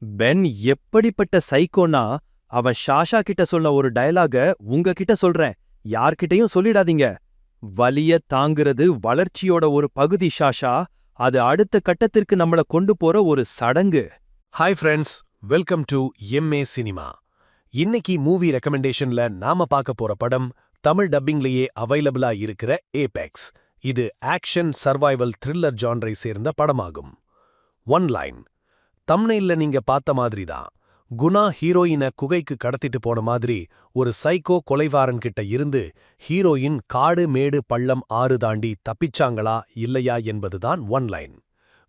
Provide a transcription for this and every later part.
Pen எப்படிப்பட்ட சைக்கோனா, அவன் ஷாஷா கிட்ட சொன்ன ஒரு டயலாக உங்ககிட்ட சொல்றேன். யார்கிட்டயும் சொல்லிடாதீங்க. வலிய தாங்குறது வளர்ச்சியோட ஒரு பகுதி ஷாஷா. அது அடுத்த கட்டத்திற்கு நம்மள கொண்டு போற ஒரு சடங்கு. Hi friends, welcome to MA cinema. இன்னைக்கு மூவி ரெக்கமெண்டேஷன்ல நாம பார்க்க போற படம் தமிழ் டப்பிங்லேயே அவைலபிளா இருக்கிற ஏபெக்ஸ். இது ஆக்ஷன் சர்வைவல் த்ரில்லர் ஜான்ரை சேர்ந்த படமாகும். ஒன் லைன் தம்ப்நெயில்ல நீங்க பார்த்த மாதிரி தான். குணா ஹீரோயினை குகைக்கு கடத்திட்டு போன மாதிரி ஒரு சைக்கோ கொலைவாரன் கிட்ட இருந்து ஹீரோயின் காடு மேடு பள்ளம் ஆறு தாண்டி தப்பிச்சாங்களா இல்லையா என்பதுதான் ஒன் லைன்.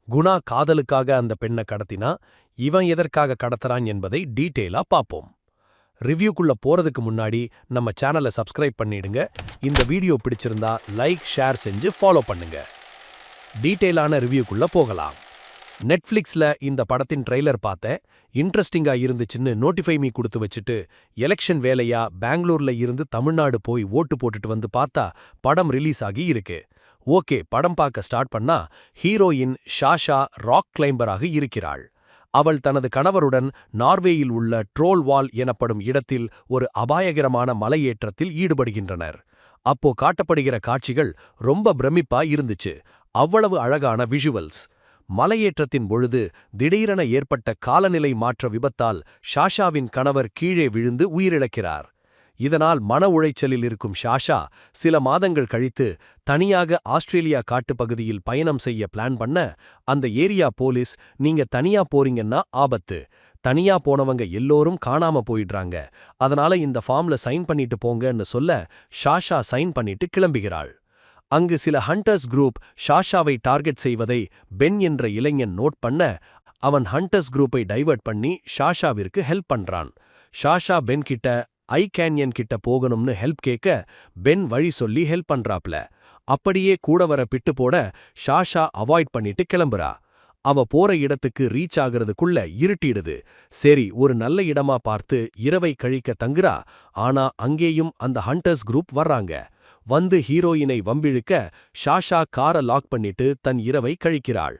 குணா காதலுக்காக அந்த பெண்ணை கடத்தினா இவன் எதற்காக கடத்துறான் என்பதை டீட்டெயிலா பார்ப்போம். ரிவ்யூக்குள்ள போறதுக்கு முன்னாடி நம்ம சேனலை சப்ஸ்கிரைப் பண்ணிடுங்க. இந்த வீடியோ பிடிச்சிருந்தா லைக் ஷேர் செஞ்சு ஃபாலோ பண்ணுங்க. டீட்டெயிலான ரிவ்யூக்குள்ள போகலாம். நெட்ஃப்ளிக்ஸ்ல இந்த படத்தின் ட்ரெய்லர் பார்த்தேன். இன்ட்ரெஸ்டிங்கா இருந்துச்சுன்னு நோட்டிஃபை மீ கொடுத்து வச்சுட்டு எலெக்ஷன் வேலையா பெங்களூர்ல இருந்து தமிழ்நாடு போய் ஓட்டு போட்டுட்டு வந்து பார்த்தா படம் ரிலீஸ் ஆகி இருக்கு. ஓகே, படம் பார்க்க ஸ்டார்ட் பண்ணா ஹீரோயின் ஷாஷா ராக் கிளைம்பராக இருக்கிறாள். அவள் தனது கணவருடன் நார்வேயில் உள்ள ட்ரோல் வால் எனப்படும் இடத்தில் ஒரு அபாயகரமான மலையேற்றத்தில் ஈடுபடுகின்றனர். அப்போ காட்டப்படுகிற காட்சிகள் ரொம்ப பிரமிப்பா இருந்துச்சு. அவ்வளவு அழகான விஷுவல்ஸ். மலையேற்றத்தின் பொழுது திடீரென ஏற்பட்ட காலநிலை மாற்ற விபத்தால் ஷாஷாவின் கணவர் கீழே விழுந்து உயிரிழக்கிறார். இதனால் மன உளைச்சலில் இருக்கும் ஷாஷா சில மாதங்கள் கழித்து தனியாக ஆஸ்திரேலியா காட்டுப்பகுதியில் பயணம் செய்ய பிளான் பண்ண, அந்த ஏரியா போலீஸ் நீங்க தனியா போறீங்கன்னா ஆபத்து, தனியா போனவங்க எல்லோரும் காணாம போயிடுறாங்க, அதனால இந்த ஃபார்ம்ல சைன் பண்ணிட்டு போங்கன்னு சொல்ல ஷாஷா சைன் பண்ணிட்டு கிளம்புகிறாள். அங்கு சில ஹண்டர்ஸ் குரூப் ஷாஷாவை டார்கெட் செய்வதை பென் என்ற இளைஞன் நோட் பண்ண, அவன் ஹண்டர்ஸ் குரூப்பை டைவர்ட் பண்ணி ஷாஷாவிற்கு ஹெல்ப் பண்றான். ஷாஷா பென் கிட்ட ஐ கேன்யன் கிட்ட போகணும்னு ஹெல்ப் கேட்க பென் வழி சொல்லி ஹெல்ப் பண்றாப்ல. அப்படியே கூட வர பிட்டு போட ஷாஷா அவாய்ட் பண்ணிட்டு கிளம்புறா. அவ போற இடத்துக்கு ரீச் ஆகிறதுக்குள்ள இருட்டிடுது. சரி, ஒரு நல்ல இடமா பார்த்து இரவை கழிக்க தங்குறா. ஆனா அங்கேயும் அந்த ஹண்டர்ஸ் குரூப் வர்றாங்க. வந்து ஹீரோயினை வம்பிழுக்க ஷாஷா காரை லாக் பண்ணிட்டு தன் இரவை கழிக்கிறாள்.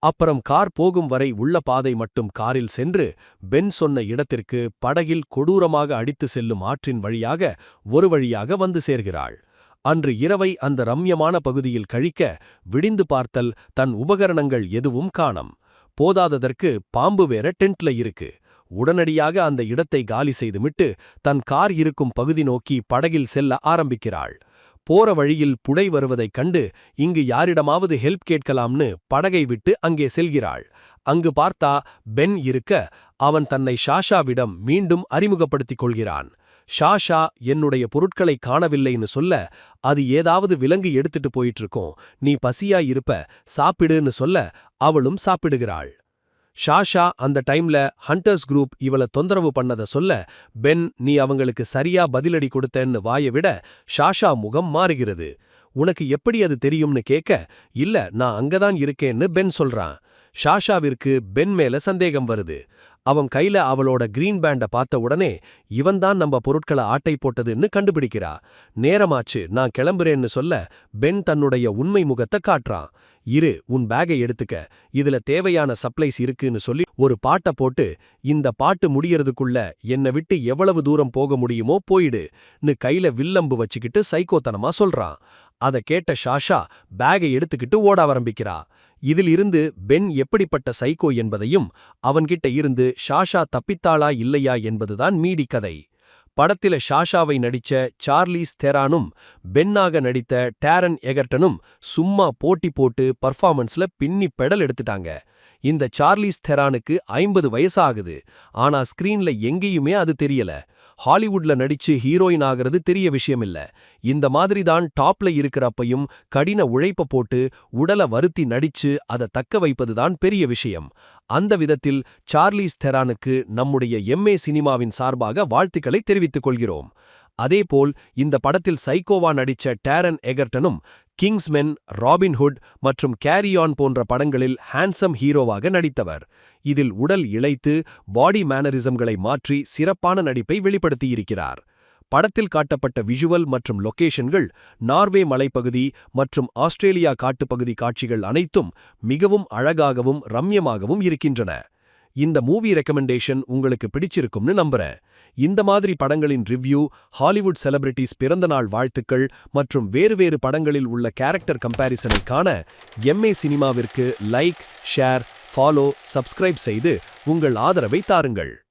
அப்புறம் கார் போகும் வரை உள்ள பாதை மட்டும் காரில் சென்று பென் சொன்ன இடத்திற்கு படகில் கொடூரமாக அடித்து செல்லும் ஆற்றின் வழியாக ஒரு வழியாக வந்து சேர்கிறாள். அன்று இரவை அந்த ரம்யமான பகுதியில் கழிக்க விடிந்து பார்த்தல் தன் உபகரணங்கள் எதுவும் காணம். போதாததற்கு பாம்பு வேற டென்ட்ல இருக்கு. உடனடியாக அந்த இடத்தை காலி செய்துவிட்டு தன் கார் இருக்கும் பகுதி நோக்கி படகில் செல்ல ஆரம்பிக்கிறாள். போற வழியில் புடை வருவதைக் கண்டு இங்கு யாரிடமாவது ஹெல்ப் கேட்கலாம்னு படகை விட்டு அங்கே செல்கிறாள். அங்கு பார்த்தா பென் இருக்க அவன் தன்னை ஷாஷாவிடம் மீண்டும் அறிமுகப்படுத்திக் கொள்கிறான். ஷாஷா என்னுடைய பொருட்களை காணவில்லைன்னு சொல்ல, அது ஏதாவது விலங்கு எடுத்துட்டு போயிட்டு இருக்கோம், நீ பசியா இருப்ப சாப்பிடுன்னு சொல்ல அவளும் சாப்பிடுகிறாள். ஷாஷா அந்த டைம்ல ஹண்டர்ஸ் குரூப் இவள தொந்தரவு பண்ணத சொல்ல பென் நீ அவங்களுக்கு சரியா பதிலடி கொடுத்தேன்னு வாய விட ஷாஷா முகம் மாறுகிறது. உனக்கு எப்படி அது தெரியும்னு கேட்க, இல்ல நான் அங்கதான் இருக்கேன்னு பென் சொல்றான். ஷாஷாவிற்கு பென் மேல சந்தேகம் வருது. அவன் கையில அவளோட கிரீன் பேண்ட பார்த்த உடனே இவன்தான் நம்ம பொருட்களை ஆட்டை போட்டதுன்னு கண்டுபிடிக்கிறா. நேரமாச்சு, நான் கிளம்புறேன்னு சொல்ல பென் தன்னுடைய உண்மை முகத்தை காட்டுறான். இரு, உன் பேகை எடுத்துக்க, இதுல தேவையான சப்ளைஸ் இருக்குன்னு சொல்லி ஒரு பாட்டை போட்டு, இந்த பாட்டு முடியறதுக்குள்ள என்னை விட்டு எவ்வளவு தூரம் போக முடியுமோ போயிடுன்னு கையில வில்லம்பு வச்சுக்கிட்டு சைக்கோத்தனமா சொல்றான். அதை கேட்ட ஷாஷா பேகை எடுத்துக்கிட்டு ஓட ஆரம்பிக்கிறா. இதில் இருந்து பென் எப்படிப்பட்ட சைக்கோ என்பதையும் அவன்கிட்ட இருந்து ஷாஷா தப்பித்தாளா இல்லையா என்பதுதான் மீதி கதை. படத்தில ஷாஷாவை நடிச்ச சார்லீஸ் தெரானும் பென்னாக நடித்த டேரன் எகர்டனும் சும்மா போட்டி போட்டு பர்ஃபார்மன்ஸ்ல பின்னி பெடல் எடுத்துட்டாங்க. இந்த சார்லீஸ் தெரானுக்கு 50 வயசாகுது. ஆனா ஸ்கிரீன்ல எங்கேயுமே அது தெரியல. ஹாலிவுட்ல நடிச்சு ஹீரோயின் ஆகிறது தெரிய விஷயமில்ல. இந்த மாதிரி தான் டாப்ல இருக்கிறப்பையும் கடின உழைப்ப போட்டு உடல வருத்தி நடிச்சு அதை தக்க வைப்பதுதான் பெரிய விஷயம். அந்த விதத்தில் சார்லீஸ் தெரானுக்கு நம்முடைய எம்ஏ சினிமாவின் சார்பாக வாழ்த்துக்களை தெரிவித்துக் கொள்கிறோம். அதேபோல் இந்த படத்தில் சைக்கோவா நடிச்ச டேரன் எகர்டனும் கிங்ஸ்மென், ராபின்ஹுட் மற்றும் கேரி ஆன் போன்ற படங்களில் ஹேண்ட்சம் ஹீரோவாக நடித்தவர். இதில் உடல் இளைத்து பாடி மேனரிசம்களை மாற்றி சிறப்பான நடிப்பை வெளிப்படுத்தியிருக்கிறார். படத்தில் காட்டப்பட்ட விஷுவல் மற்றும் லொகேஷன்கள், நார்வே மலைப்பகுதி மற்றும் ஆஸ்திரேலியா காட்டுப்பகுதி காட்சிகள் அனைத்தும் மிகவும் அழகாகவும் ரம்யமாகவும் இருக்கின்றன. இந்த மூவி ரெக்கமெண்டேஷன் உங்களுக்கு பிடிச்சிருக்கும்னு நம்புறேன். இந்த மாதிரி படங்களின் ரிவ்யூ, ஹாலிவுட் செலிபிரிட்டிஸ் பிறந்தநாள் வாழ்த்துக்கள் மற்றும் வேறு படங்களில் உள்ள கேரக்டர் கம்பேரிசனை காண எம்ஏ சினிமாவிற்கு லைக், ஷேர், ஃபாலோ, சப்ஸ்கிரைப் செய்து உங்கள் ஆதரவை தாருங்கள்.